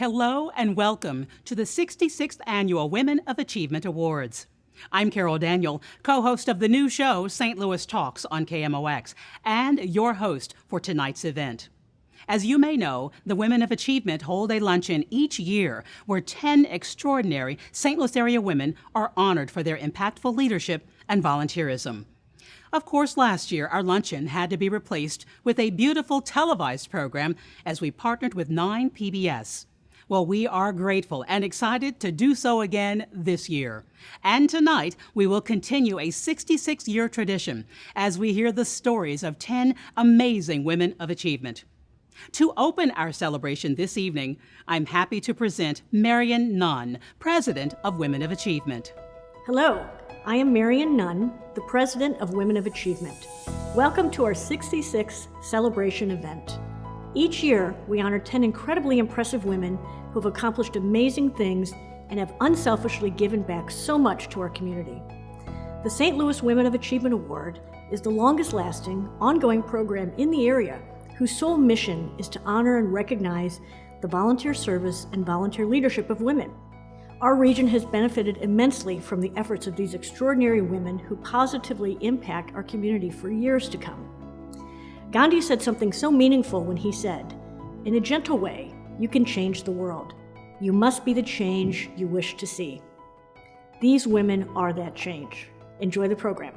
Hello and welcome to the 66th Annual Women of Achievement Awards. I'm Carol Daniel, co-host of the new show St. Louis Talks on KMOX, and your host for tonight's event. As you may know, the Women of Achievement hold a luncheon each year where 10 extraordinary St. Louis area women are honored for their impactful leadership and volunteerism. Of course, last year, our luncheon had to be replaced with a beautiful televised program as we partnered with 9 PBS. Well, we are grateful and excited to do so again this year. And tonight, we will continue a 66-year tradition as we hear the stories of 10 amazing women of achievement. To open our celebration this evening, I'm happy to present Marion Nunn, President of Women of Achievement. Hello, I am Marion Nunn, the President of Women of Achievement. Welcome to our 66th celebration event. Each year, we honor 10 incredibly impressive women who have accomplished amazing things and have unselfishly given back so much to our community. The St. Louis Women of Achievement Award is the longest-lasting, ongoing program in the area whose sole mission is to honor and recognize the volunteer service and volunteer leadership of women. Our region has benefited immensely from the efforts of these extraordinary women who positively impact our community for years to come. Gandhi said something so meaningful when he said, "In a gentle way, you can change the world. You must be the change you wish to see." These women are that change. Enjoy the program.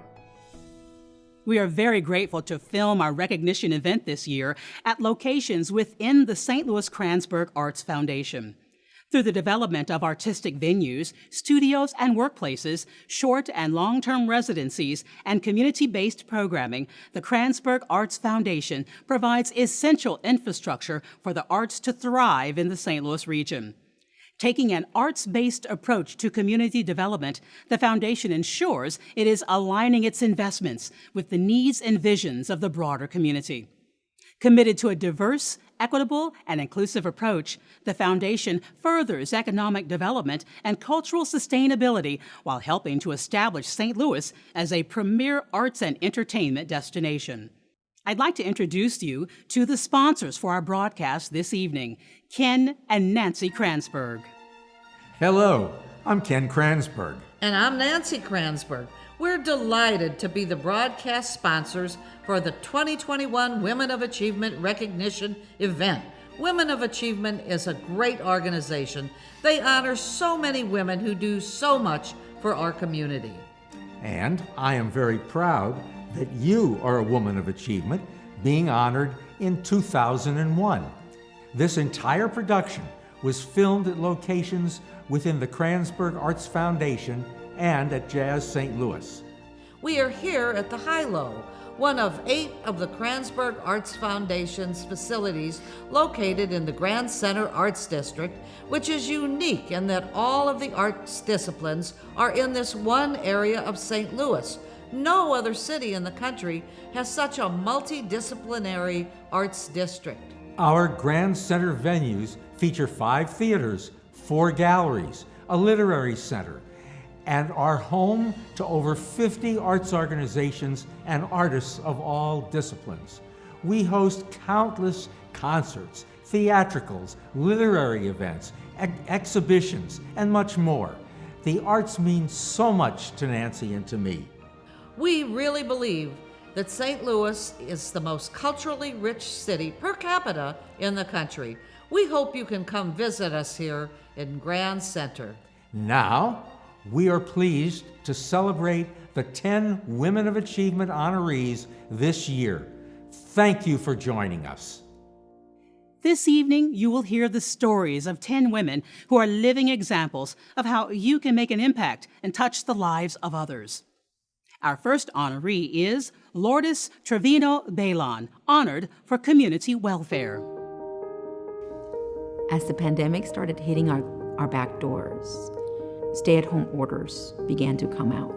We are very grateful to film our recognition event this year at locations within the St. Louis Kranzberg Arts Foundation. Through the development of artistic venues, studios and workplaces, short and long-term residencies, and community-based programming, the Kranzberg Arts Foundation provides essential infrastructure for the arts to thrive in the St. Louis region. Taking an arts-based approach to community development, the foundation ensures it is aligning its investments with the needs and visions of the broader community. Committed to a diverse, equitable, and inclusive approach, the foundation furthers economic development and cultural sustainability while helping to establish St. Louis as a premier arts and entertainment destination. I'd like to introduce you to the sponsors for our broadcast this evening, Ken and Nancy Kranzberg. Hello, I'm Ken Kranzberg. And I'm Nancy Kranzberg. We're delighted to be the broadcast sponsors for the 2021 Women of Achievement Recognition event. Women of Achievement is a great organization. They honor so many women who do so much for our community. And I am very proud that you are a woman of achievement being honored in 2001. This entire production was filmed at locations within the Kranzberg Arts Foundation and at Jazz St. Louis. We are here at the High-Low, one of 8 of the Kranzberg Arts Foundation's facilities located in the Grand Center Arts District, which is unique in that all of the arts disciplines are in this one area of St. Louis. No other city in the country has such a multidisciplinary arts district. Our Grand Center venues feature 5 theaters, 4 galleries, a literary center, and are home to over 50 arts organizations and artists of all disciplines. We host countless concerts, theatricals, literary events, exhibitions, and much more. The arts mean so much to Nancy and to me. We really believe that St. Louis is the most culturally rich city per capita in the country. We hope you can come visit us here in Grand Center. Now, we are pleased to celebrate the 10 Women of Achievement honorees this year. Thank you for joining us. This evening, you will hear the stories of 10 women who are living examples of how you can make an impact and touch the lives of others. Our first honoree is Lourdes Treviño Bailon, honored for community welfare. As the pandemic started hitting our back doors, stay-at-home orders began to come out.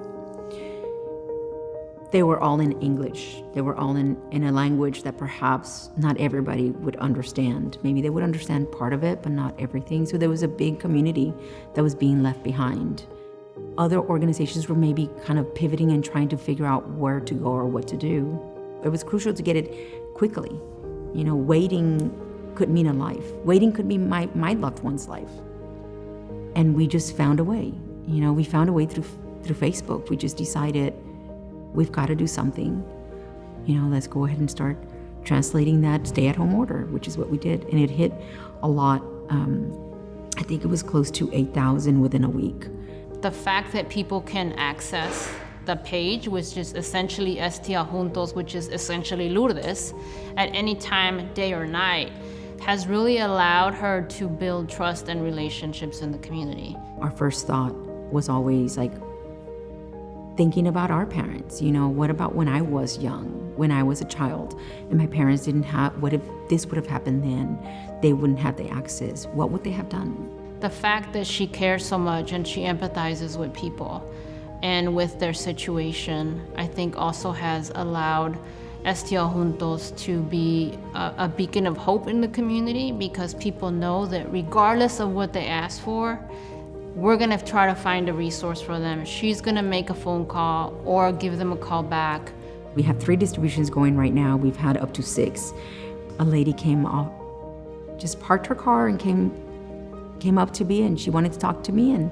They were all in English. They were all in a language that perhaps not everybody would understand. Maybe they would understand part of it, but not everything. So there was a big community that was being left behind. Other organizations were maybe kind of pivoting and trying to figure out where to go or what to do. It was crucial to get it quickly. Waiting could mean a life. Waiting could mean my loved one's life. And we just found a way. We found a way through Facebook. We just decided we've got to do something. Let's go ahead and start translating that stay-at-home order, which is what we did. And it hit a lot. I think it was close to 8,000 within a week. The fact that people can access the page, which is essentially STL Juntos, which is essentially Lourdes, at any time, day or night, has really allowed her to build trust and relationships in the community. Our first thought was always thinking about our parents. What about when I was young, when I was a child, and my parents didn't have, what if this would have happened then? They wouldn't have the access. What would they have done? The fact that she cares so much and she empathizes with people and with their situation, I think also has allowed STL Juntos to be a beacon of hope in the community, because people know that regardless of what they ask for, we're gonna try to find a resource for them. She's gonna make a phone call or give them a call back. We have 3 distributions going right now. We've had up to 6. A lady came off, just parked her car and came up to me, and she wanted to talk to me, and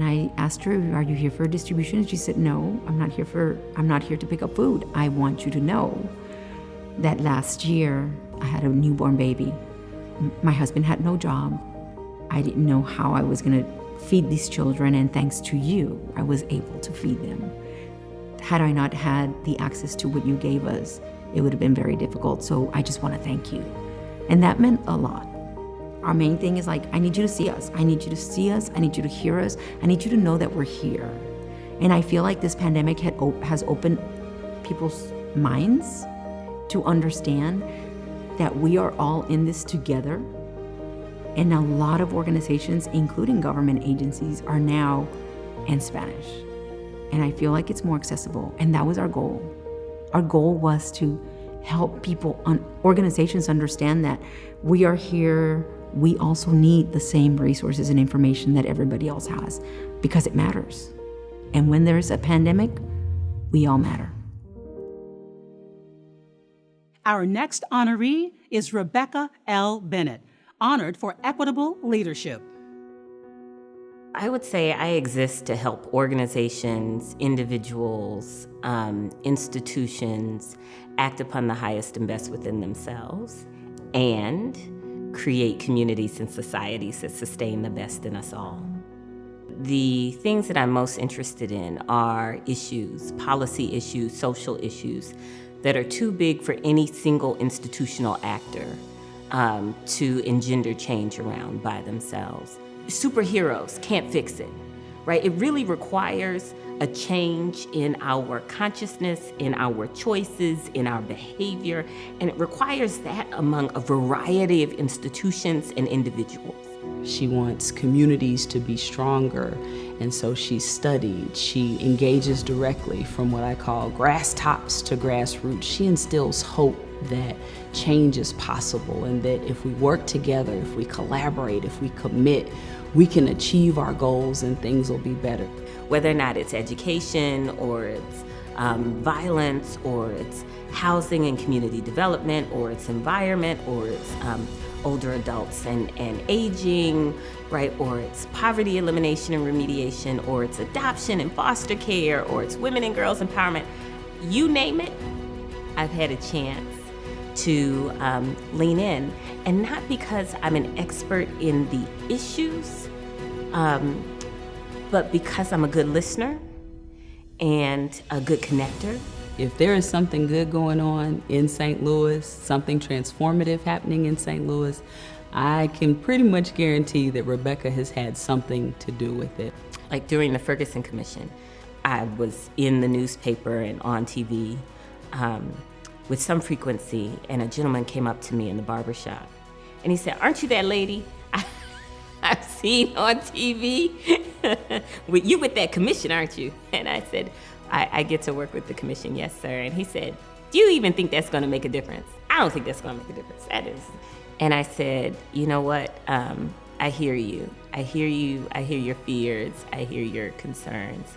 I asked her, "Are you here for a distribution?" And she said, "No, I'm not here to pick up food. I want you to know that last year I had a newborn baby. My husband had no job. I didn't know how I was gonna feed these children, and thanks to you, I was able to feed them. Had I not had the access to what you gave us, it would have been very difficult. So I just wanna thank you." And that meant a lot. Our main thing is I need you to see us. I need you to see us. I need you to hear us. I need you to know that we're here. And I feel like this pandemic has opened people's minds to understand that we are all in this together. And a lot of organizations, including government agencies, are now in Spanish. And I feel like it's more accessible. And that was our goal. Our goal was to help people, organizations understand that we are here. We also need the same resources and information that everybody else has, because it matters. And when there's a pandemic, we all matter. Our next honoree is Rebeccah L. Bennett, honored for equitable leadership. I would say I exist to help organizations, individuals, institutions act upon the highest and best within themselves and create communities and societies that sustain the best in us all. The things that I'm most interested in are issues, policy issues, social issues that are too big for any single institutional actor to engender change around by themselves. Superheroes can't fix it, right? It really requires a change in our consciousness, in our choices, in our behavior, and it requires that among a variety of institutions and individuals. She wants communities to be stronger, and so she studied. She engages directly from what I call grass tops to grassroots. She instills hope that change is possible, and that if we work together, if we collaborate, if we commit, we can achieve our goals and things will be better. Whether or not it's education, or it's violence, or it's housing and community development, or it's environment, or it's older adults and aging, right? Or it's poverty elimination and remediation, or it's adoption and foster care, or it's women and girls empowerment. You name it, I've had a chance to lean in, and not because I'm an expert in the issues, but because I'm a good listener and a good connector. If there is something good going on in St. Louis, something transformative happening in St. Louis, I can pretty much guarantee that Rebeccah has had something to do with it. Like during the Ferguson Commission, I was in the newspaper and on TV with some frequency, and a gentleman came up to me in the barbershop, and he said, "Aren't you that lady I've seen on TV? You with that commission, aren't you?" And I said, I get to work with the commission, yes, sir. And he said, "Do you even think that's gonna make a difference?" "I don't think that's gonna make a difference, that is." And I said, "You know what, I hear you. I hear you, I hear your fears, I hear your concerns.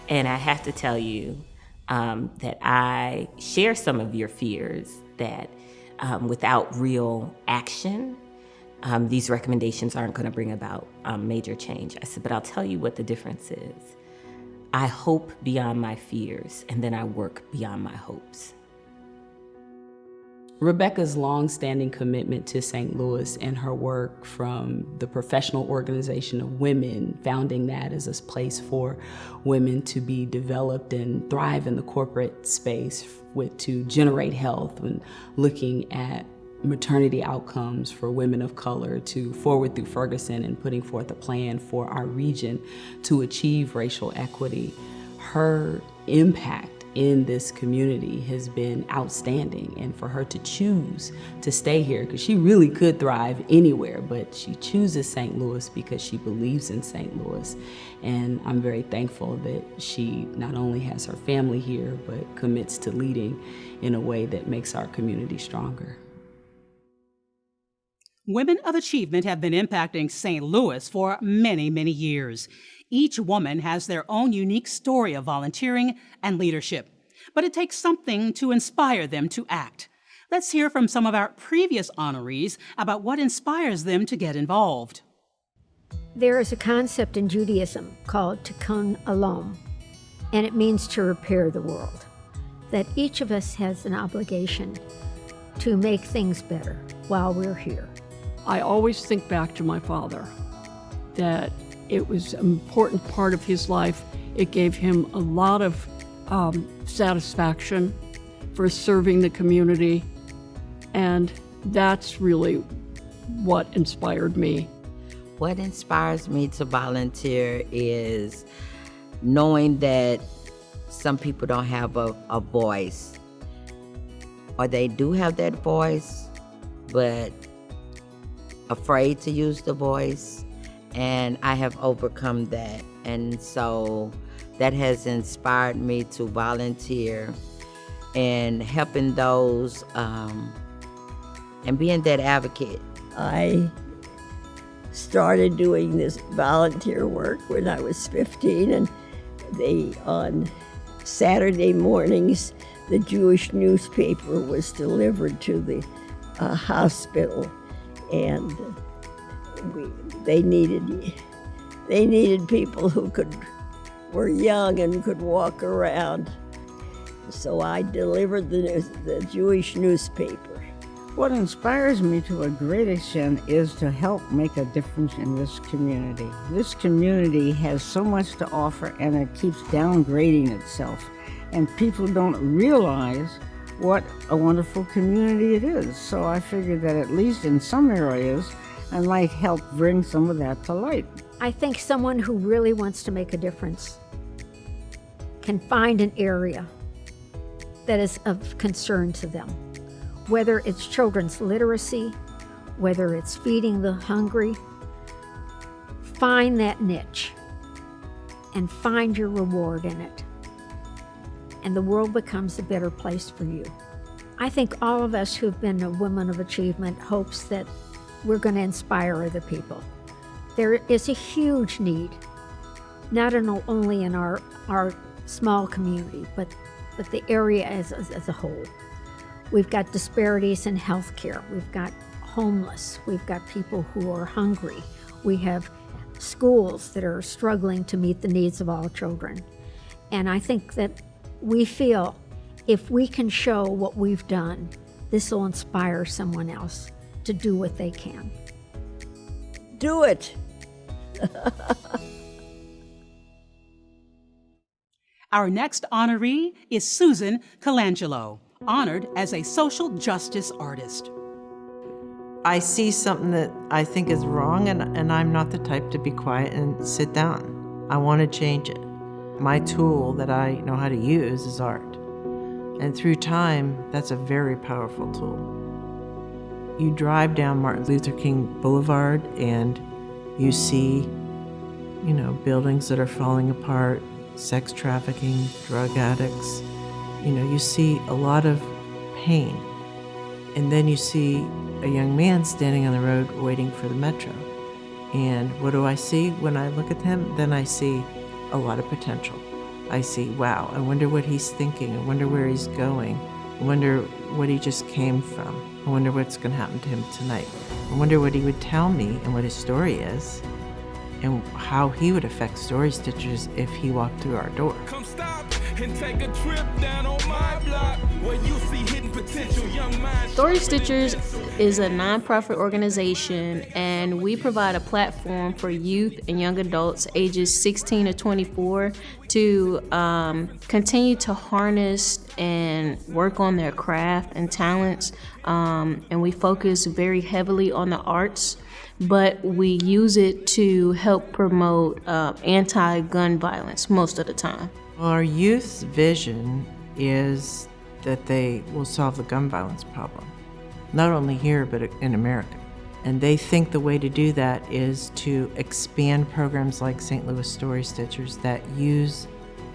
And I have to tell you that I share some of your fears, that without real action, these recommendations aren't going to bring about major change. I said, but I'll tell you what the difference is. I hope beyond my fears, and then I work beyond my hopes. Rebeccah's longstanding commitment to St. Louis and her work from the Professional Organization of Women, founding that as a place for women to be developed and thrive in the corporate space, to generate health and looking at maternity outcomes for women of color, to Forward Through Ferguson and putting forth a plan for our region to achieve racial equity. Her impact in this community has been outstanding, and for her to choose to stay here, because she really could thrive anywhere, but she chooses St. Louis because she believes in St. Louis. And I'm very thankful that she not only has her family here, but commits to leading in a way that makes our community stronger. Women of Achievement have been impacting St. Louis for many, many years. Each woman has their own unique story of volunteering and leadership, but it takes something to inspire them to act. Let's hear from some of our previous honorees about what inspires them to get involved. There is a concept in Judaism called tikkun olam, and it means to repair the world. That each of us has an obligation to make things better while we're here. I always think back to my father, that it was an important part of his life. It gave him a lot of satisfaction for serving the community, and that's really what inspired me. What inspires me to volunteer is knowing that some people don't have a voice, or they do have that voice, but afraid to use the voice, and I have overcome that. And so that has inspired me to volunteer and helping those and being that advocate. I started doing this volunteer work when I was 15, and on Saturday mornings, the Jewish newspaper was delivered to the hospital, and they needed people who were young and could walk around. So I delivered the Jewish newspaper. What inspires me to a great extent is to help make a difference in this community. This community has so much to offer, and it keeps downgrading itself. And people don't realize what a wonderful community it is. So I figured that at least in some areas, I might help bring some of that to light. I think someone who really wants to make a difference can find an area that is of concern to them. Whether it's children's literacy, whether it's feeding the hungry, find that niche and find your reward in it. And the world becomes a better place for you. I think all of us who've been a woman of achievement hopes that we're going to inspire other people. There is a huge need, not only in our small community, but the area as a whole. We've got disparities in healthcare. We've got homeless. We've got people who are hungry. We have schools that are struggling to meet the needs of all children. And I think that we feel if we can show what we've done, this will inspire someone else to do what they can. Do it. Our next honoree is Susan Colangelo, honored as a social justice artist. I see something that I think is wrong, and I'm not the type to be quiet and sit down. I want to change it. My tool that I know how to use is art. And through time, that's a very powerful tool. You drive down Martin Luther King Boulevard and you see, buildings that are falling apart, sex trafficking, drug addicts. You see a lot of pain. And then you see a young man standing on the road waiting for the metro. And what do I see when I look at him? Then I see a lot of potential. I see, wow, I wonder what he's thinking. I wonder where he's going. I wonder what he just came from. I wonder what's going to happen to him tonight. I wonder what he would tell me and what his story is and how he would affect Story Stitchers if he walked through our door. Come stop and take a trip down on my block where you see hidden potential young minds. Story Stitchers is a nonprofit organization, and we provide a platform for youth and young adults ages 16 to 24 to continue to harness and work on their craft and talents. And we focus very heavily on the arts, but we use it to help promote anti-gun violence most of the time. Well, our youth's vision is that they will solve the gun violence problem, not only here, but in America. And they think the way to do that is to expand programs like St. Louis Story Stitchers that use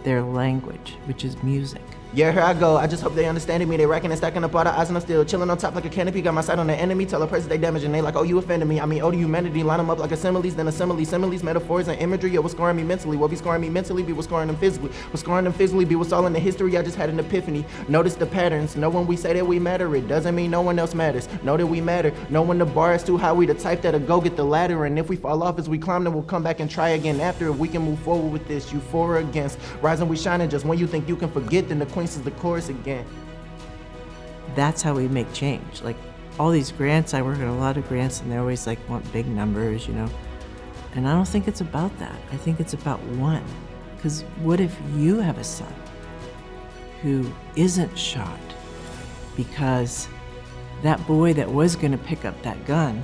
their language, which is music. Yeah, here I go. I just hope they understanding me. They racking and stacking up all the eyes and I'm still chilling on top like a canopy. Got my sight on the enemy. Tell the person they damage and they like, oh, you offended me. I mean, oh, to humanity. Line them up like assemblies, then assemblies, metaphors and imagery. Yo, what's scoring me mentally? What be scoring me mentally? Be what's scoring them physically. What's scoring them physically? Be what's all in the history. I just had an epiphany. Notice the patterns. Know when we say that we matter, it doesn't mean no one else matters. Know that we matter. Know when the bar is too high, we the type that'll go get the ladder. And if we fall off as we climb, then we'll come back and try again after. If we can move forward with this, you for or against. Rising, we shining. Just when you think you can forget, then the Queens is the chorus again. That's how we make change. Like all these grants, I work on a lot of grants and they always like want big numbers, you know. And I don't think it's about that. I think it's about one. Because what if you have a son who isn't shot because that boy that was gonna pick up that gun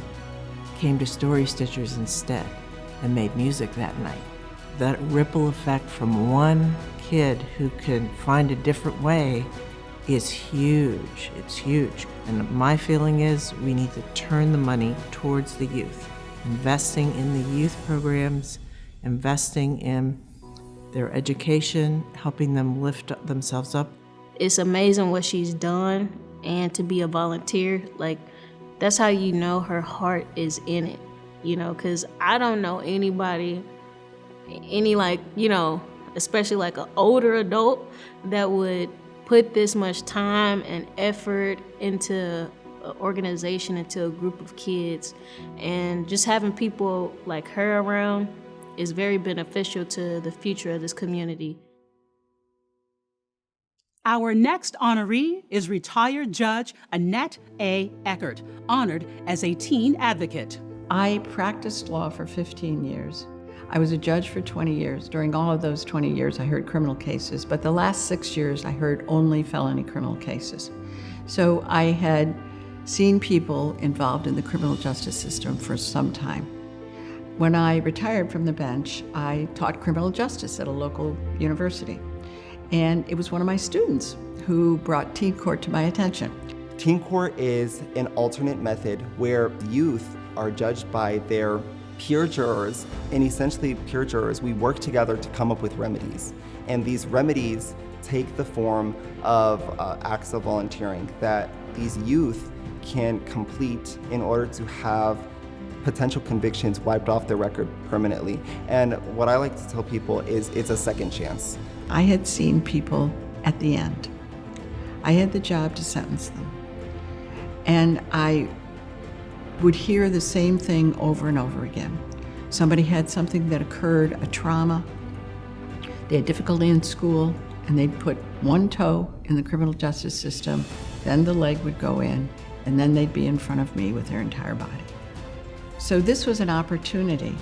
came to Story Stitchers instead and made music that night? That ripple effect from one kid who can find a different way is huge. It's huge. And my feeling is we need to turn the money towards the youth, investing in the youth programs, investing in their education, helping them lift themselves up. It's amazing what she's done, and to be a volunteer, like that's how you know her heart is in it, you know, because I don't know anybody, like, you know, especially like an older adult that would put this much time and effort into an organization, into a group of kids. And just having people like her around is very beneficial to the future of this community. Our next honoree is retired Judge Annette A. Eckert, honored as a teen advocate. I practiced law for 15 years. I was a judge for 20 years. During all of those 20 years, I heard criminal cases, but the last 6 years, I heard only felony criminal cases. So I had seen people involved in the criminal justice system for some time. When I retired from the bench, I taught criminal justice at a local university. And it was one of my students who brought teen court to my attention. Teen court is an alternate method where youth are judged by their peer jurors, and essentially peer jurors, we work together to come up with remedies. And these remedies take the form of acts of volunteering that these youth can complete in order to have potential convictions wiped off their record permanently. And what I like to tell people is it's a second chance. I had seen people at the end. I had the job to sentence them. And I would hear the same thing over and over again. Somebody had something that occurred, a trauma. They had difficulty in school, and they'd put one toe in the criminal justice system, then the leg would go in, and then they'd be in front of me with their entire body. So this was an opportunity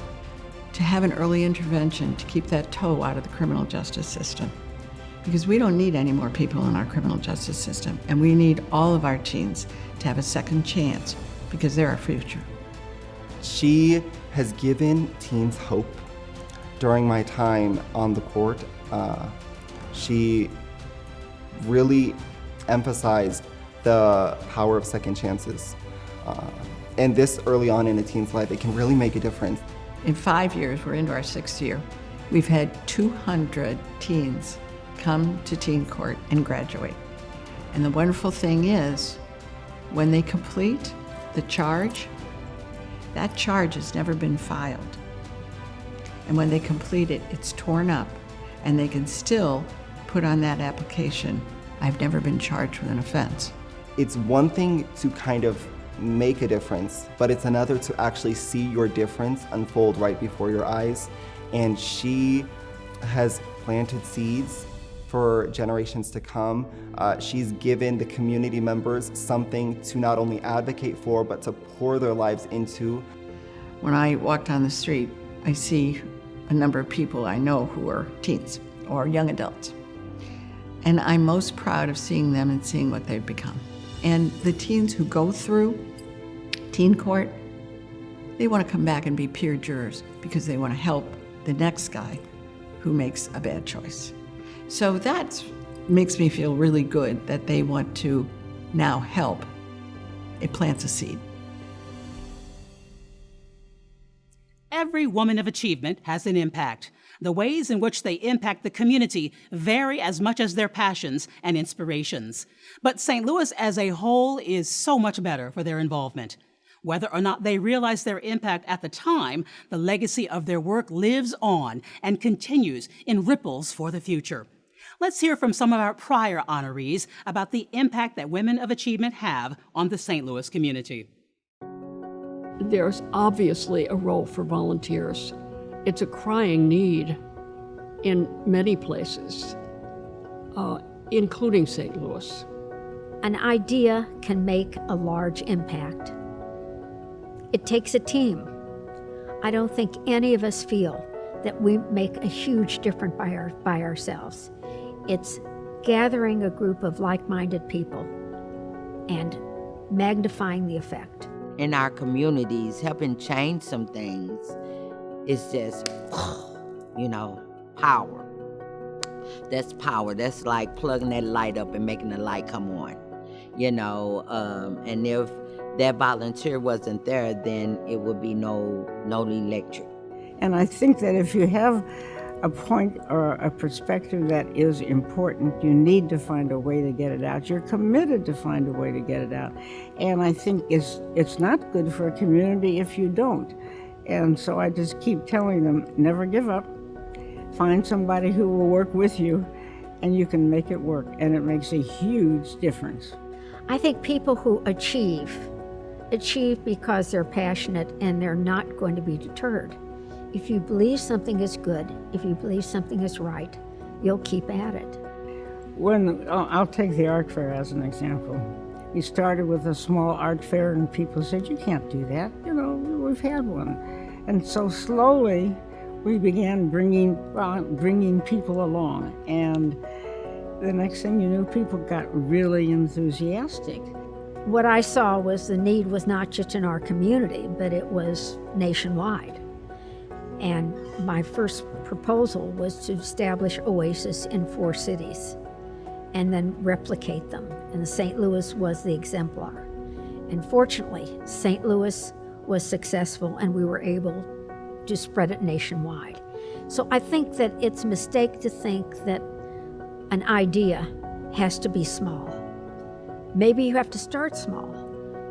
to have an early intervention to keep that toe out of the criminal justice system. Because we don't need any more people in our criminal justice system, and we need all of our teens to have a second chance, because they're our future. She has given teens hope. During my time on the court, she really emphasized the power of second chances. And this early on in a teen's life, it can really make a difference. In 5 years, we're into our 6th year, we've had 200 teens come to teen court and graduate. And the wonderful thing is, when they complete the charge, that charge has never been filed. And when they complete it, it's torn up, and they can still put on that application I've never been charged with an offense. It's one thing to kind of make a difference, but it's another to actually see your difference unfold right before your eyes. And she has planted seeds for generations to come. She's given the community members something to not only advocate for, but to pour their lives into. When I walk down the street, I see a number of people I know who are teens or young adults. And I'm most proud of seeing them and seeing what they've become. And the teens who go through teen court, they want to come back and be peer jurors because they want to help the next guy who makes a bad choice. So that makes me feel really good that they want to now help. It plants a seed. Every woman of achievement has an impact. The ways in which they impact the community vary as much as their passions and inspirations. But St. Louis as a whole is so much better for their involvement. Whether or not they realize their impact at the time, the legacy of their work lives on and continues in ripples for the future. Let's hear from some of our prior honorees about the impact that women of achievement have on the St. Louis community. There's obviously a role for volunteers. It's a crying need in many places, including St. Louis. An idea can make a large impact. It takes a team. I don't think any of us feel that we make a huge difference by ourselves. It's gathering a group of like-minded people and magnifying the effect. In our communities, helping change some things is just, power. That's power. That's like plugging that light up and making the light come on, and if that volunteer wasn't there, then it would be no electric. And I think that if you have a point or a perspective that is important, you need to find a way to get it out. You're committed to find a way to get it out. And I think it's not good for a community if you don't. And so I just keep telling them, never give up. Find somebody who will work with you, and you can make it work. And it makes a huge difference. I think people who achieve because they're passionate and they're not going to be deterred. If you believe something is good, if you believe something is right, you'll keep at it. I'll take the art fair as an example. We started with a small art fair and people said, you can't do that. We've had one. And so slowly we began bringing people along. And the next thing you knew, people got really enthusiastic. What I saw was the need was not just in our community, but it was nationwide. And my first proposal was to establish Oasis in 4 cities and then replicate them. And St. Louis was the exemplar. And fortunately, St. Louis was successful and we were able to spread it nationwide. So I think that it's a mistake to think that an idea has to be small. Maybe you have to start small,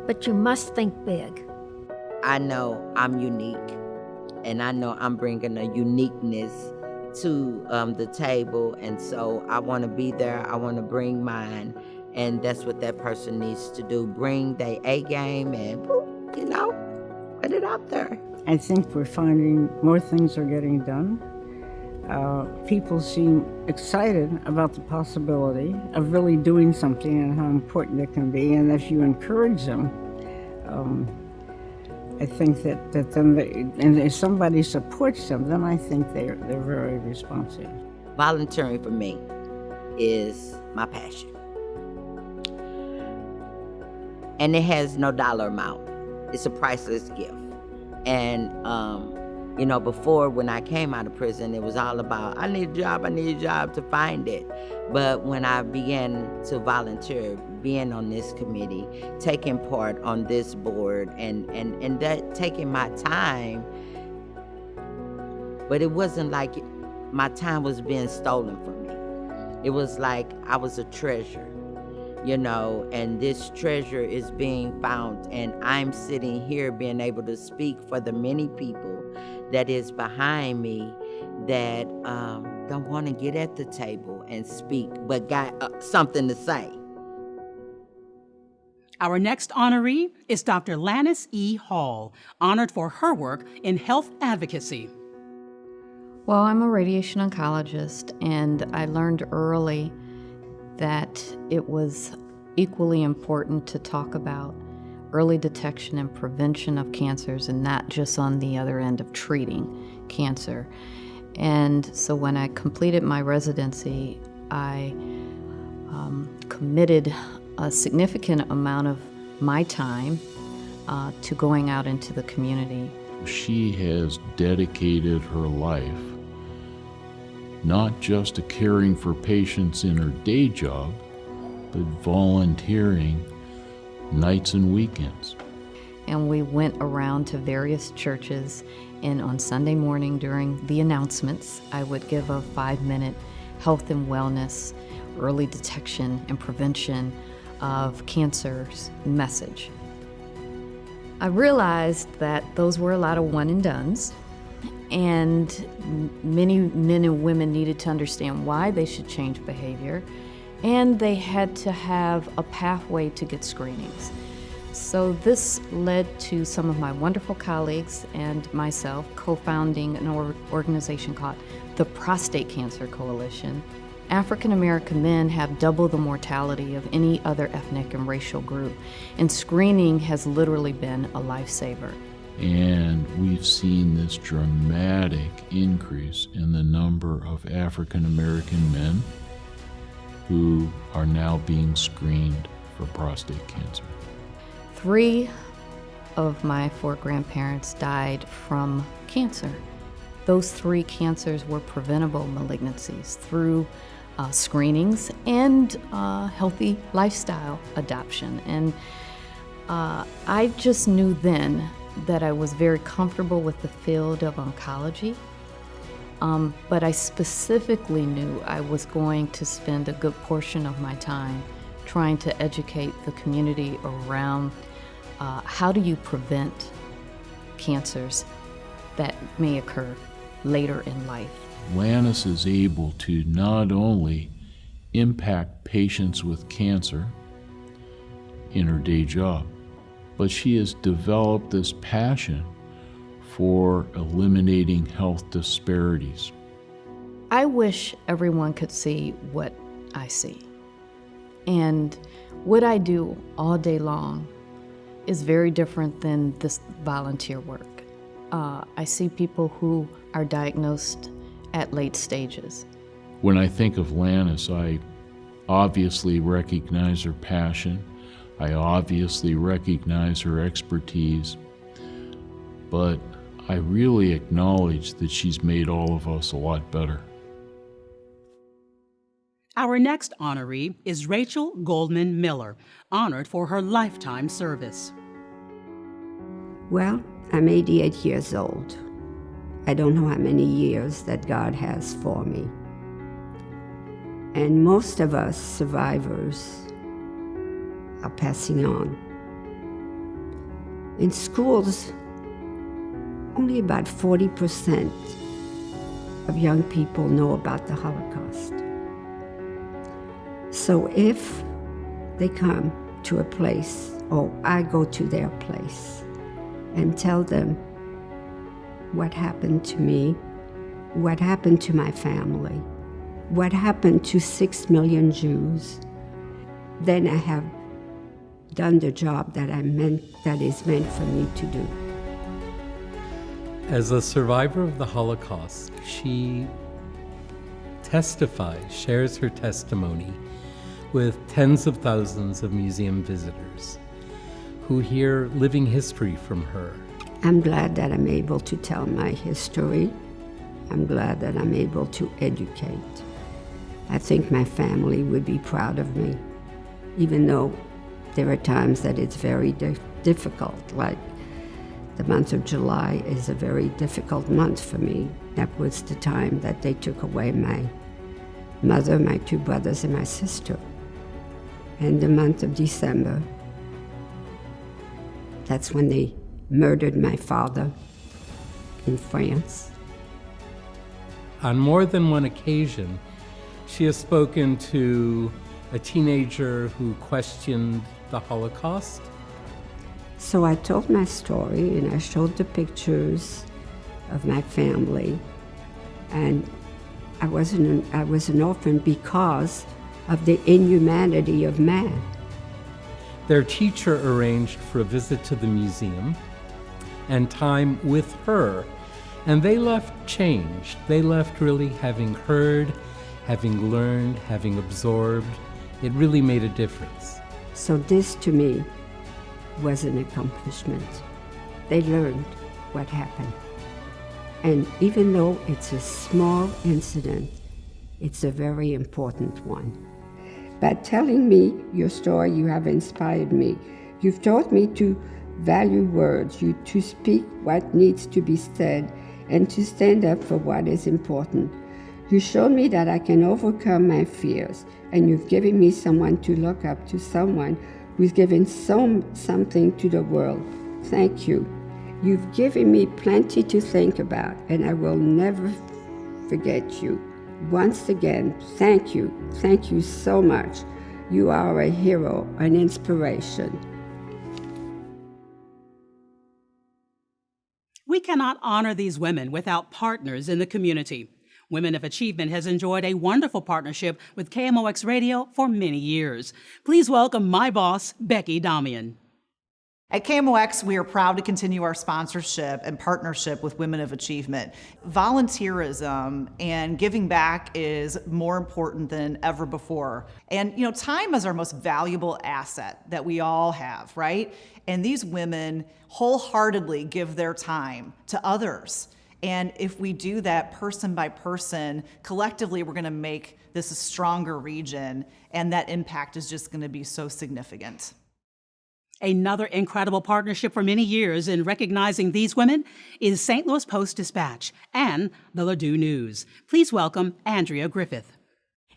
but you must think big. I know I'm unique. And I know I'm bringing a uniqueness to the table, and so I want to be there. I want to bring mine, and that's what that person needs to do. Bring their A game and, put it out there. I think we're finding more things are getting done. People seem excited about the possibility of really doing something and how important it can be, and if you encourage them, I think that then and if somebody supports them, then I think they're very responsive. Volunteering for me is my passion. And it has no dollar amount. It's a priceless gift. And, before when I came out of prison, it was all about, I need a job to find it. But when I began to volunteer, being on this committee, taking part on this board, and that taking my time, but it wasn't like my time was being stolen from me. It was like I was a treasure, and this treasure is being found, and I'm sitting here being able to speak for the many people that is behind me that don't want to get at the table and speak, but got something to say. Our next honoree is Dr. Lannis E. Hall, honored for her work in health advocacy. Well, I'm a radiation oncologist, and I learned early that it was equally important to talk about early detection and prevention of cancers, and not just on the other end of treating cancer. And so when I completed my residency, I committed a significant amount of my time to going out into the community. She has dedicated her life not just to caring for patients in her day job, but volunteering nights and weekends. And we went around to various churches, and on Sunday morning during the announcements, I would give a 5-minute health and wellness, early detection and prevention of cancers message. I realized that those were a lot of one and dones, and many men and women needed to understand why they should change behavior, and they had to have a pathway to get screenings. So this led to some of my wonderful colleagues and myself co-founding an organization called the Prostate Cancer Coalition. African American men have double the mortality of any other ethnic and racial group, and screening has literally been a lifesaver. And we've seen this dramatic increase in the number of African American men who are now being screened for prostate cancer. 3 of my 4 grandparents died from cancer. Those 3 cancers were preventable malignancies through screenings and healthy lifestyle adoption. And I just knew then that I was very comfortable with the field of oncology, but I specifically knew I was going to spend a good portion of my time trying to educate the community around how do you prevent cancers that may occur later in life. Lannis is able to not only impact patients with cancer in her day job, but she has developed this passion for eliminating health disparities. I wish everyone could see what I see. And what I do all day long is very different than this volunteer work. I see people who are diagnosed at late stages. When I think of Lannis, I obviously recognize her passion. I obviously recognize her expertise, but I really acknowledge that she's made all of us a lot better. Our next honoree is Rachel Goldman Miller, honored for her lifetime service. Well, I'm 88 years old. I don't know how many years that God has for me. And most of us survivors are passing on. In schools, only about 40% of young people know about the Holocaust. So if they come to a place, or I go to their place, and tell them what happened to me, what happened to my family, what happened to 6 million Jews, then I have done the job that is meant for me to do. As a survivor of the Holocaust, she shares her testimony with tens of thousands of museum visitors who hear living history from her. I'm glad that I'm able to tell my history. I'm glad that I'm able to educate. I think my family would be proud of me, even though there are times that it's very difficult, like the month of July is a very difficult month for me. That was the time that they took away my mother, my 2 brothers, and my sister. And the month of December, that's when they murdered my father in France. On more than one occasion, She has spoken to a teenager who questioned the Holocaust. So I told my story and I showed the pictures of my family. And I was an orphan because of the inhumanity of man. Their teacher arranged for a visit to the museum and time with her. And they left changed. They left really having heard, having learned, having absorbed. It really made a difference. So this to me was an accomplishment. They learned what happened. And even though it's a small incident, it's a very important one. By telling me your story, you have inspired me. You've taught me to value words, to speak what needs to be said, and to stand up for what is important. You showed me that I can overcome my fears, and you've given me someone to look up to, someone who's given something to the world. Thank you. You've given me plenty to think about, and I will never forget you. Once again, thank you. Thank you so much. You are a hero, an inspiration. We cannot honor these women without partners in the community. Women of Achievement has enjoyed a wonderful partnership with KMOX Radio for many years. Please welcome my boss, Becky Damian. At KMOX, we are proud to continue our sponsorship and partnership with Women of Achievement. Volunteerism and giving back is more important than ever before. And, time is our most valuable asset that we all have, right? And these women wholeheartedly give their time to others. And if we do that person by person, collectively, we're going to make this a stronger region, and that impact is just going to be so significant. Another incredible partnership for many years in recognizing these women is St. Louis Post-Dispatch and the Ladue News. Please welcome Andrea Griffith.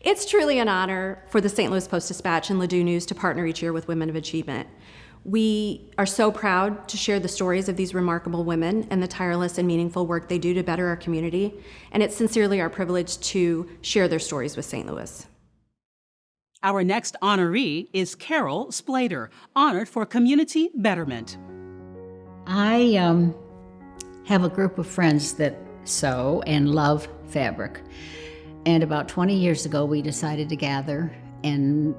It's truly an honor for the St. Louis Post-Dispatch and Ladue News to partner each year with Women of Achievement. We are so proud to share the stories of these remarkable women and the tireless and meaningful work they do to better our community, and it's sincerely our privilege to share their stories with St. Louis. Our next honoree is Carole SPLATER, honored for community betterment. I have a group of friends that sew and love fabric. And about 20 years ago, we decided to gather and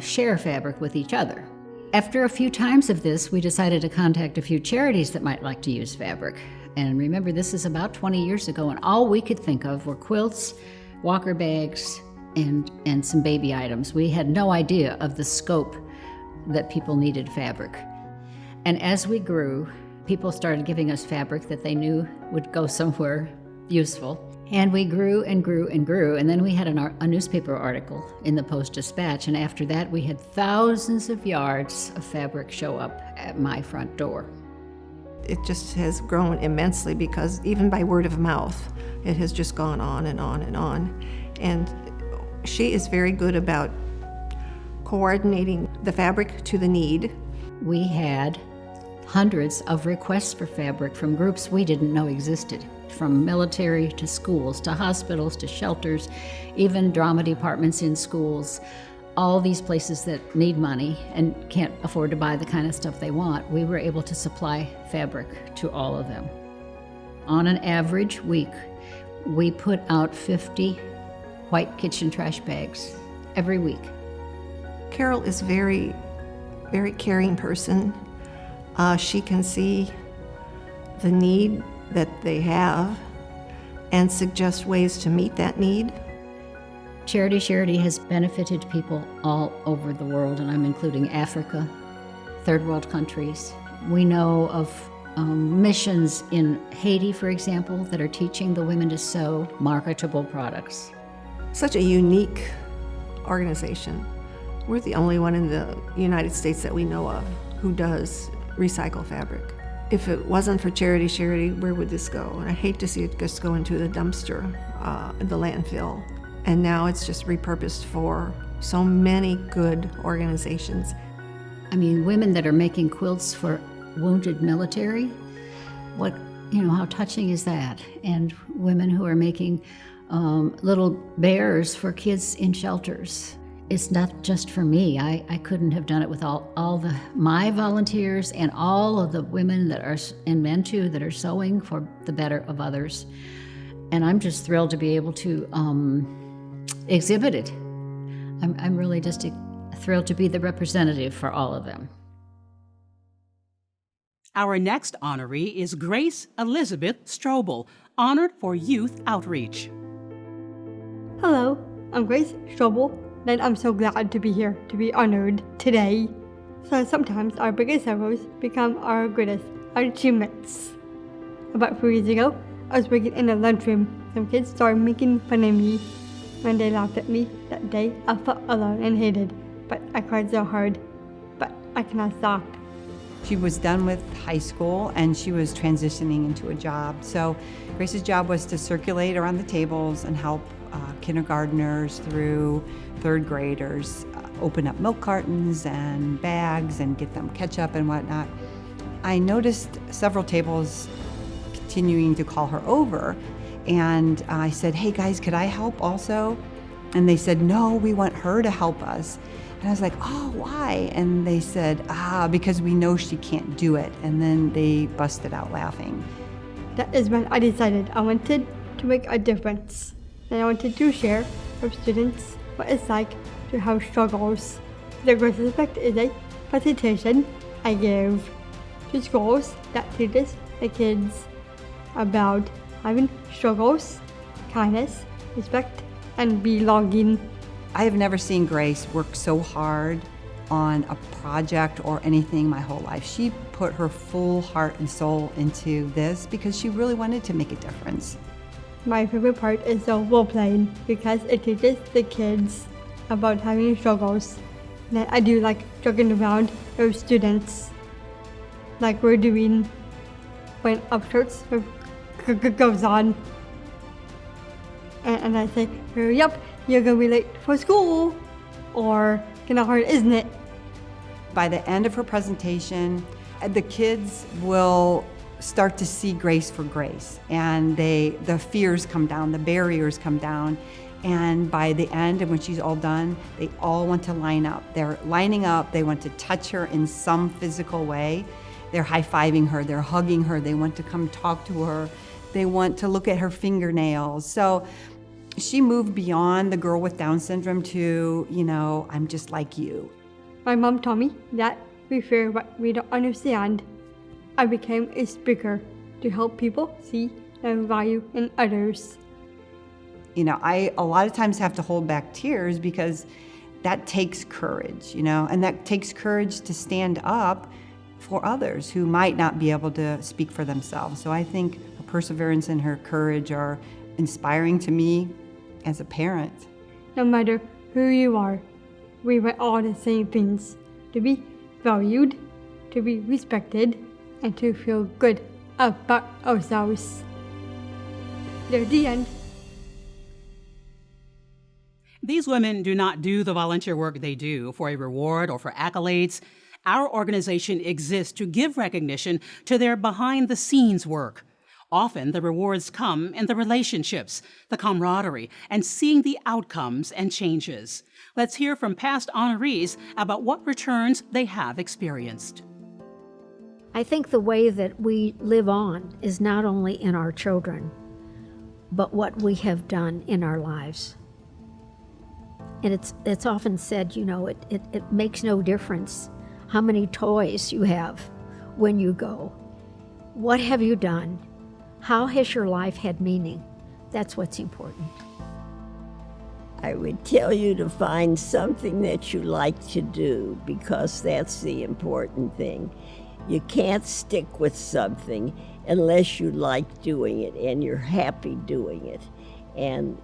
share fabric with each other. After a few times of this, we decided to contact a few charities that might like to use fabric. And remember, this is about 20 years ago, and all we could think of were quilts, walker bags, and some baby items. We had no idea of the scope that people needed fabric. And as we grew, people started giving us fabric that they knew would go somewhere useful. And we grew and grew and grew, and then we had a newspaper article in the Post-Dispatch, and after that we had thousands of yards of fabric show up at my front door. It just has grown immensely because even by word of mouth, it has just gone on and on and on. And she is very good about coordinating the fabric to the need. We had hundreds of requests for fabric from groups we didn't know existed, from military to schools to hospitals to shelters, even drama departments in schools, all these places that need money and can't afford to buy the kind of stuff they want. We were able to supply fabric to all of them. On an average week, we put out 50 white kitchen trash bags every week. Carole is very, very caring person. She can see the need that they have and suggest ways to meet that need. Charity has benefited people all over the world, and I'm including Africa, third world countries. We know of missions in Haiti, for example, that are teaching the women to sew marketable products. Such a unique organization. We're the only one in the United States that we know of who does recycle fabric. If it wasn't for Charity, where would this go? And I hate to see it just go into the dumpster, the landfill. And now it's just repurposed for so many good organizations. I mean, women that are making quilts for wounded military, how touching is that? And women who are making little bears for kids in shelters. It's not just for me. I couldn't have done it with all my volunteers and all of the women that are, and men too, that are sewing for the better of others. And I'm just thrilled to be able to exhibit it. I'm really just thrilled to be the representative for all of them. Our next honoree is Grace Elizabeth Strobel, honored for youth outreach. Hello, I'm Grace Strobel, and I'm so glad to be here to be honored today. So sometimes our biggest sorrows become our greatest achievements. About 3 years ago, I was working in a lunchroom. Some kids started making fun of me. When they laughed at me that day, I felt alone and hated, but I cried so hard. But I cannot stop. She was done with high school and she was transitioning into a job. So Grace's job was to circulate around the tables and help kindergartners through third graders open up milk cartons and bags and get them ketchup and whatnot. I noticed several tables continuing to call her over, and I said, hey guys, could I help also? And they said, no, we want her to help us. And I was like, oh, why? And they said, because we know she can't do it. And then they busted out laughing. That is when I decided I wanted to make a difference. And I wanted to share with students what it's like to have struggles. The Grace Aspect is a presentation I give to schools that teaches the kids about having struggles, kindness, respect, and belonging. I have never seen Grace work so hard on a project or anything my whole life. She put her full heart and soul into this because she really wanted to make a difference. My favorite part is the role playing because it teaches the kids about having struggles. And I do like joking around with students, like we're doing when upshirts goes on. And I say, hurry up, you're gonna be late for school, or kinda hard, isn't it? By the end of her presentation, the kids will start to see Grace for Grace, and the fears come down, the barriers come down, and by the end, and when she's all done, they all want to line up. They're lining up, they want to touch her in some physical way. They're high-fiving her, they're hugging her, they want to come talk to her, they want to look at her fingernails. So she moved beyond the girl with Down syndrome to, I'm just like you. My mom told me that we fear what we don't understand. I became a speaker to help people see the value in others. I a lot of times have to hold back tears because that takes courage, and that takes courage to stand up for others who might not be able to speak for themselves. So I think her perseverance and her courage are inspiring to me as a parent. No matter who you are, we want all the same things: to be valued, to be respected, and to feel good about ourselves. There's the end. These women do not do the volunteer work they do for a reward or for accolades. Our organization exists to give recognition to their behind-the-scenes work. Often the rewards come in the relationships, the camaraderie, and seeing the outcomes and changes. Let's hear from past honorees about what returns they have experienced. I think the way that we live on is not only in our children, but what we have done in our lives. And it's often said, it makes no difference how many toys you have when you go. What have you done? How has your life had meaning? That's what's important. I would tell you to find something that you like to do, because that's the important thing. You can't stick with something unless you like doing it and you're happy doing it and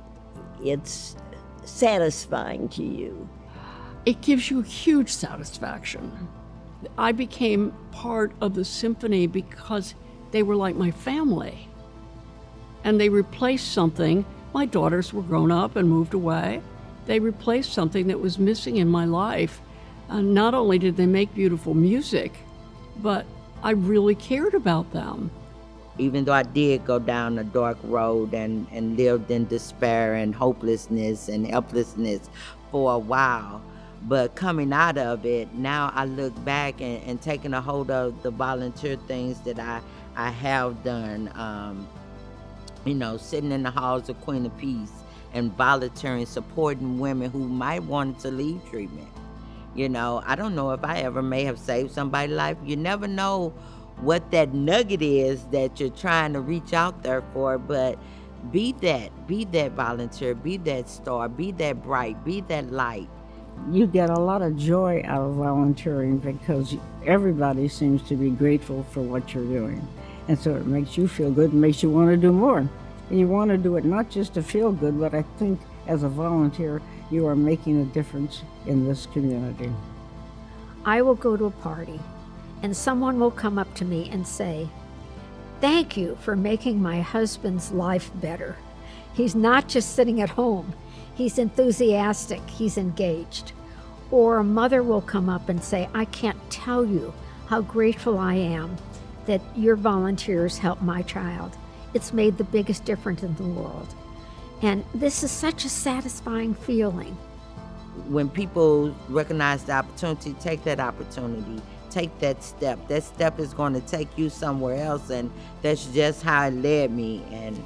it's satisfying to you. It gives you huge satisfaction. I became part of the symphony because they were like my family. And they replaced something. My daughters were grown up and moved away. They replaced something that was missing in my life. And not only did they make beautiful music, but I really cared about them. even though I did go down a dark road and lived in despair and hopelessness and helplessness for a while. But coming out of it, now I look back and taking a hold of the volunteer things that I have done, sitting in the halls of Queen of Peace and volunteering, supporting women who might want to leave treatment. I don't know if I ever may have saved somebody's life. You never know what that nugget is that you're trying to reach out there for, but be that volunteer, be that star, be that bright, be that light. You get a lot of joy out of volunteering because everybody seems to be grateful for what you're doing. And so it makes you feel good and makes you want to do more. And you want to do it not just to feel good, but I think as a volunteer, you are making a difference in this community. I will go to a party and someone will come up to me and say, "Thank you for making my husband's life better. He's not just sitting at home. He's enthusiastic, he's engaged." Or a mother will come up and say, "I can't tell you how grateful I am that your volunteers helped my child. It's made the biggest difference in the world." And this is such a satisfying feeling. When people recognize the opportunity, take that opportunity. Take that step. That step is going to take you somewhere else, and that's just how it led me. And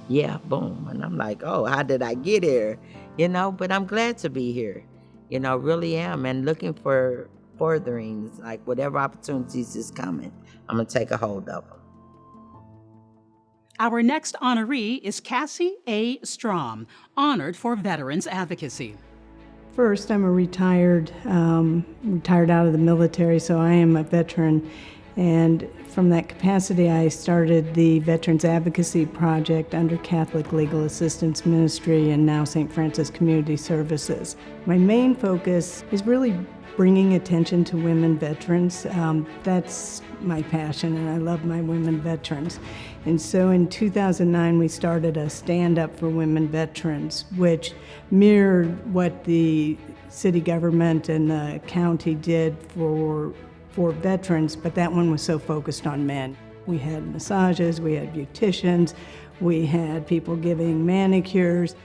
yeah, boom. And I'm like, oh, how did I get here? But I'm glad to be here. Really am. And looking for furtherings, like whatever opportunities is coming, I'm going to take a hold of them. Our next honoree is Cassie A. Strom, honored for Veterans Advocacy. First, I'm a retired out of the military, so I am a veteran. And from that capacity, I started the Veterans Advocacy Project under Catholic Legal Assistance Ministry and now St. Francis Community Services. My main focus is really bringing attention to women veterans. That's my passion, and I love my women veterans. And so in 2009, we started a Stand Up for Women Veterans, which mirrored what the city government and the county did for veterans, but that one was so focused on men. We had massages, we had beauticians, we had people giving manicures.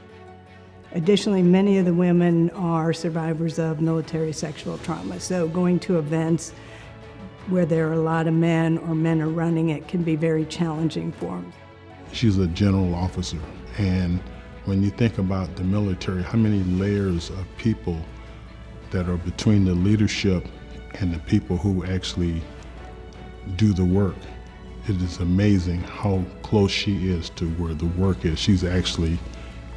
Additionally, many of the women are survivors of military sexual trauma, so going to events where there are a lot of men or men are running it can be very challenging for them. She's a general officer, and when you think about the military, how many layers of people that are between the leadership and the people who actually do the work. It is amazing how close she is to where the work is. She's actually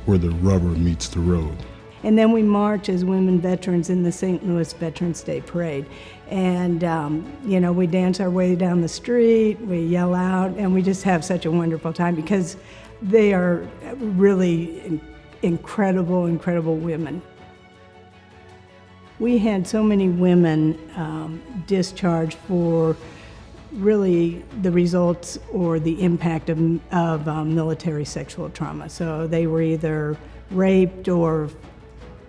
where the rubber meets the road. And then we march as women veterans in the St. Louis Veterans Day Parade. And, we dance our way down the street, we yell out, and we just have such a wonderful time because they are really incredible, incredible women. We had so many women discharged for really the results or the impact of military sexual trauma. So they were either raped or,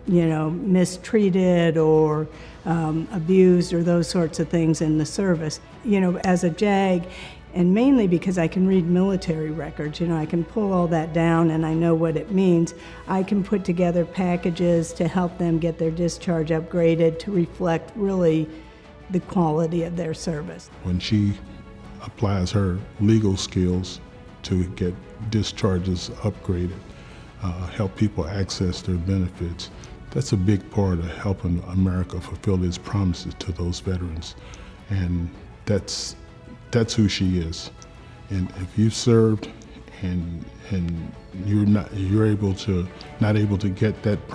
mistreated or abused or those sorts of things in the service. As a JAG, and mainly because I can read military records, I can pull all that down and I know what it means. I can put together packages to help them get their discharge upgraded to reflect really the quality of their service. When she applies her legal skills to get discharges upgraded, help people access their benefits, that's a big part of helping America fulfill its promises to those veterans. And that's who she is. And if you've served and you're not able to get that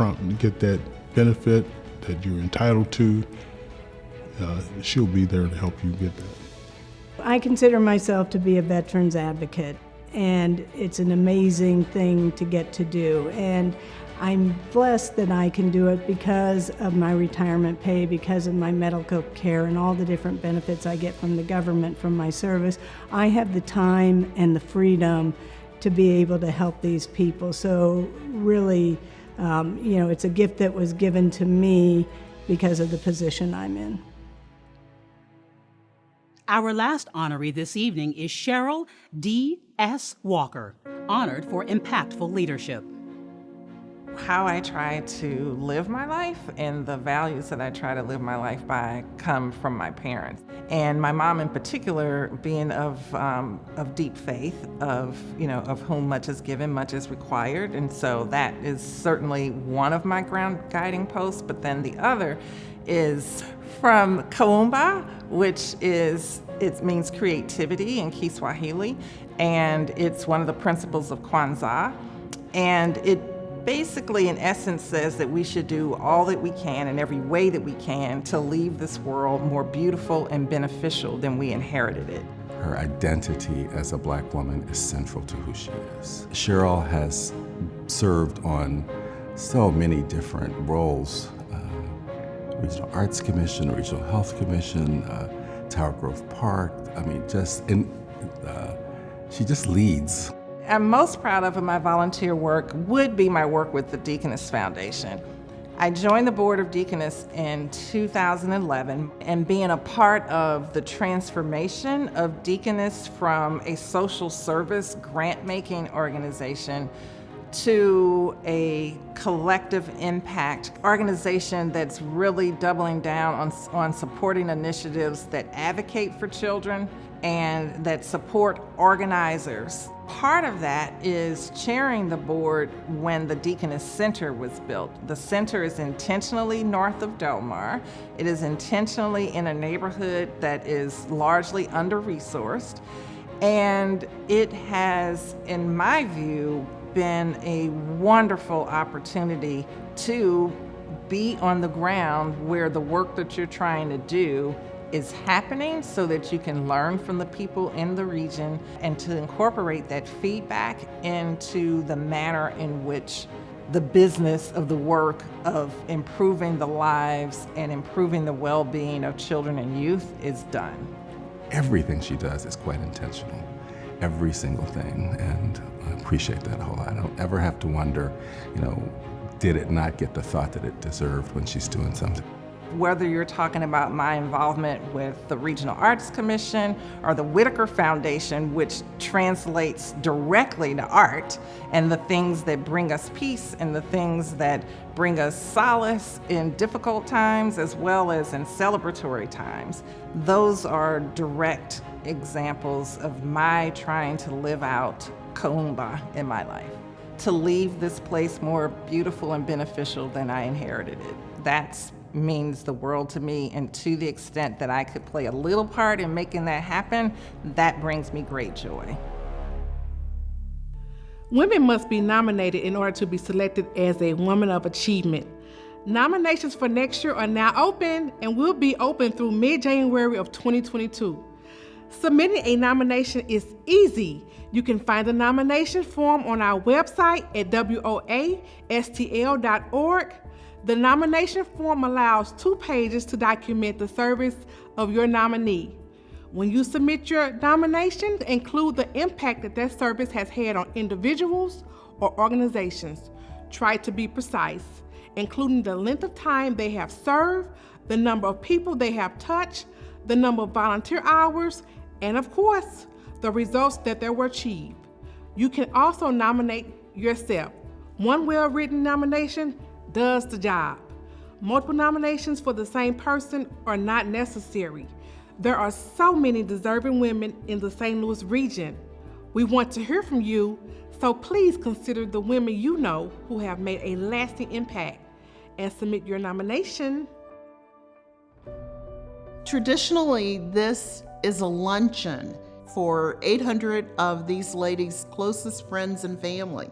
benefit that you're entitled to, she'll be there to help you get that. I consider myself to be a veterans advocate, and it's an amazing thing to get to do. And I'm blessed that I can do it because of my retirement pay, because of my medical care and all the different benefits I get from the government from my service. I have the time and the freedom to be able to help these people. So really, it's a gift that was given to me because of the position I'm in. Our last honoree this evening is Cheryl D.S. Walker, honored for impactful leadership. How I try to live my life and the values that I try to live my life by come from my parents. And my mom in particular being of deep faith, of whom much is given, much is required. And so that is certainly one of my ground guiding posts. But then the other is from Kaumba, which it means creativity in Kiswahili. And it's one of the principles of Kwanzaa. And it basically, in essence, says that we should do all that we can in every way that we can to leave this world more beautiful and beneficial than we inherited it. Her identity as a Black woman is central to who she is. Cheryl has served on so many different roles, Regional Arts Commission, Regional Health Commission, Tower Grove Park. I mean, she just leads. I'm most proud of in my volunteer work would be my work with the Deaconess Foundation. I joined the Board of Deaconess in 2011, and being a part of the transformation of Deaconess from a social service grant-making organization to a collective impact organization that's really doubling down on supporting initiatives that advocate for children and that support organizers. Part of that is chairing the board when the Deaconess Center was built. The center is intentionally north of Delmar. It is intentionally in a neighborhood that is largely under-resourced. And it has, in my view, been a wonderful opportunity to be on the ground where the work that you're trying to do is happening so that you can learn from the people in the region and to incorporate that feedback into the manner in which the business of the work of improving the lives and improving the well-being of children and youth is done. Everything she does is quite intentional, every single thing, and I appreciate that a whole lot. I don't ever have to wonder, did it not get the thought that it deserved when she's doing something? Whether you're talking about my involvement with the Regional Arts Commission or the Whitaker Foundation, which translates directly to art and the things that bring us peace and the things that bring us solace in difficult times as well as in celebratory times, those are direct examples of my trying to live out Kaumba in my life, to leave this place more beautiful and beneficial than I inherited it. That's means the world to me, and to the extent that I could play a little part in making that happen, that brings me great joy. Women must be nominated in order to be selected as a Woman of Achievement. Nominations for next year are now open and will be open through mid-January of 2022. Submitting a nomination is easy. You can find the nomination form on our website at woastl.org. The nomination form allows 2 pages to document the service of your nominee. When you submit your nomination, include the impact that service has had on individuals or organizations. Try to be precise, including the length of time they have served, the number of people they have touched, the number of volunteer hours, and of course, the results that they were achieved. You can also nominate yourself. One well-written nomination does the job. Multiple nominations for the same person are not necessary. There are so many deserving women in the St. Louis region. We want to hear from you, so please consider the women you know who have made a lasting impact and submit your nomination. Traditionally, this is a luncheon for 800 of these ladies' closest friends and family.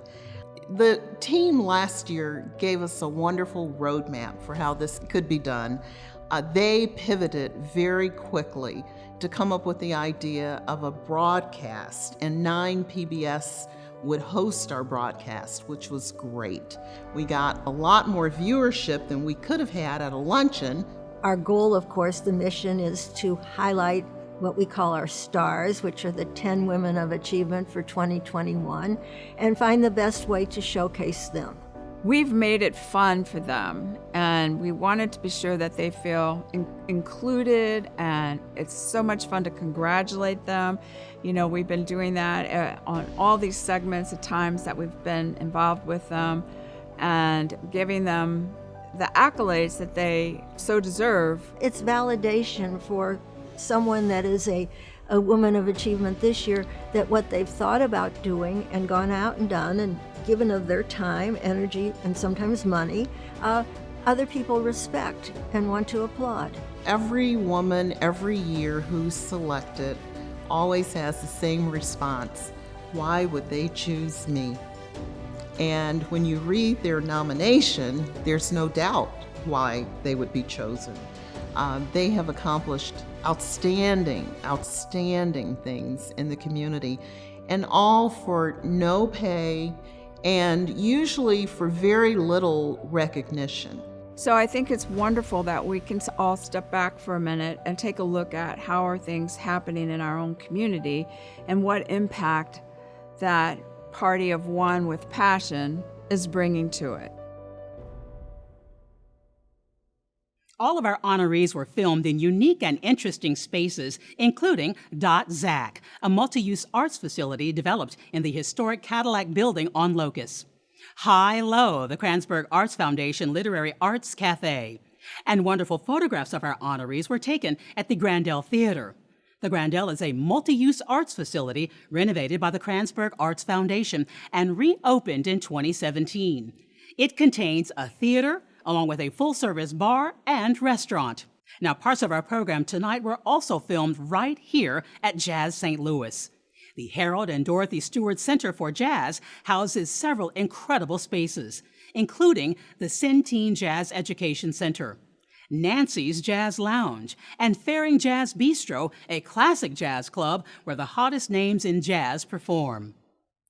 The team last year gave us a wonderful roadmap for how this could be done. They pivoted very quickly to come up with the idea of a broadcast, and 9 PBS would host our broadcast, which was great. We got a lot more viewership than we could have had at a luncheon. Our goal, of course, the mission is to highlight what we call our stars, which are the 10 Women of Achievement for 2021, and find the best way to showcase them. We've made it fun for them, and we wanted to be sure that they feel included, and it's so much fun to congratulate them. You know, we've been doing that on all these segments at times that we've been involved with them, and giving them the accolades that they so deserve. It's validation for someone that is a woman of achievement this year, that what they've thought about doing and gone out and done and given of their time, energy, and sometimes money, other people respect and want to applaud. Every woman every year who's selected always has the same response: why would they choose me? And when you read their nomination, there's no doubt why they would be chosen. They have accomplished outstanding things in the community, and all for no pay and usually for very little recognition. So I think it's wonderful that we can all step back for a minute and take a look at how are things happening in our own community and what impact that party of one with passion is bringing to it. All of our honorees were filmed in unique and interesting spaces, including .Zac, a multi-use arts facility developed in the historic Cadillac building on Locust. High Low, the Kranzberg Arts Foundation Literary Arts Cafe. And wonderful photographs of our honorees were taken at the Grandel Theater. The Grandel is a multi-use arts facility renovated by the Kranzberg Arts Foundation and reopened in 2017. It contains a theater, along with a full-service bar and restaurant. Now, parts of our program tonight were also filmed right here at Jazz St. Louis. The Harold and Dorothy Stewart Center for Jazz houses several incredible spaces, including the Centene Jazz Education Center, Nancy's Jazz Lounge, and Faring Jazz Bistro, a classic jazz club where the hottest names in jazz perform.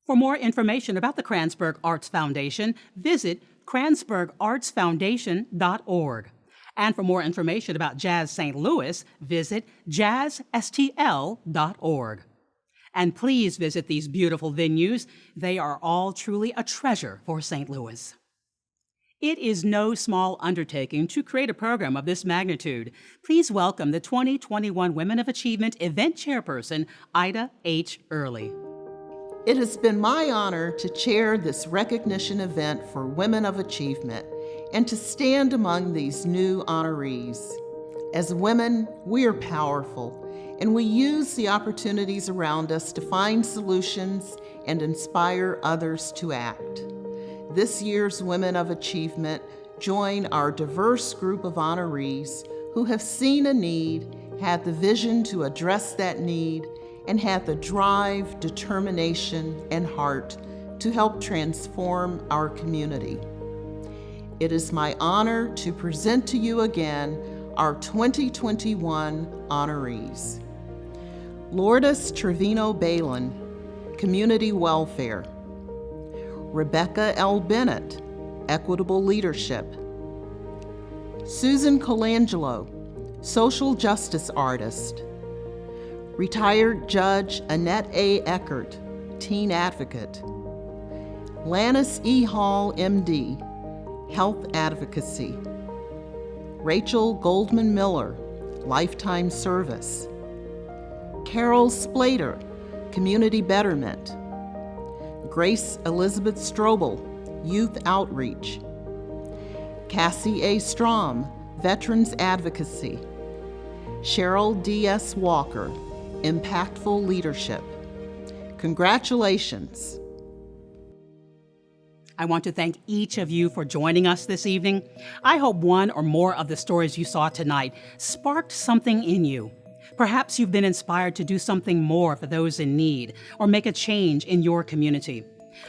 For more information about the Kranzberg Arts Foundation, visit kranzbergartsfoundation.org. And for more information about Jazz St. Louis, visit jazzstl.org. And please visit these beautiful venues. They are all truly a treasure for St. Louis. It is no small undertaking to create a program of this magnitude. Please welcome the 2021 Women of Achievement Event Chairperson, Ida H. Early. It has been my honor to chair this recognition event for Women of Achievement and to stand among these new honorees. As women, we are powerful, and we use the opportunities around us to find solutions and inspire others to act. This year's Women of Achievement join our diverse group of honorees who have seen a need, had the vision to address that need, and had the drive, determination, and heart to help transform our community. It is my honor to present to you again our 2021 honorees. Lourdes Treviño Bailon, Community Welfare. Rebeccah L. Bennett, Equitable Leadership. Susan Colangelo, Social Justice Artist. Retired Judge Annette A. Eckert, Teen Advocate. Lannis E. Hall, MD, Health Advocacy. Rachel Goldman Miller, Lifetime Service. Carole SPLATER, Community Betterment. Grace Elizabeth Strobel, Youth Outreach. Cassie A. Strom, Veterans Advocacy. Cheryl D.S. Walker, Impactful Leadership. Congratulations. I want to thank each of you for joining us this evening. I hope one or more of the stories you saw tonight sparked something in you. Perhaps you've been inspired to do something more for those in need or make a change in your community.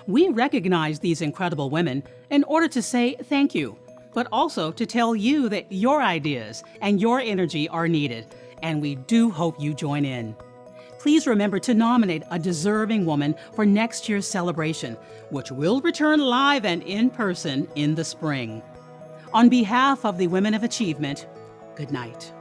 We recognize these incredible women in order to say thank you, but also to tell you that your ideas and your energy are needed, and we do hope you join in. Please remember to nominate a deserving woman for next year's celebration, which will return live and in person in the spring. On behalf of the Women of Achievement, good night.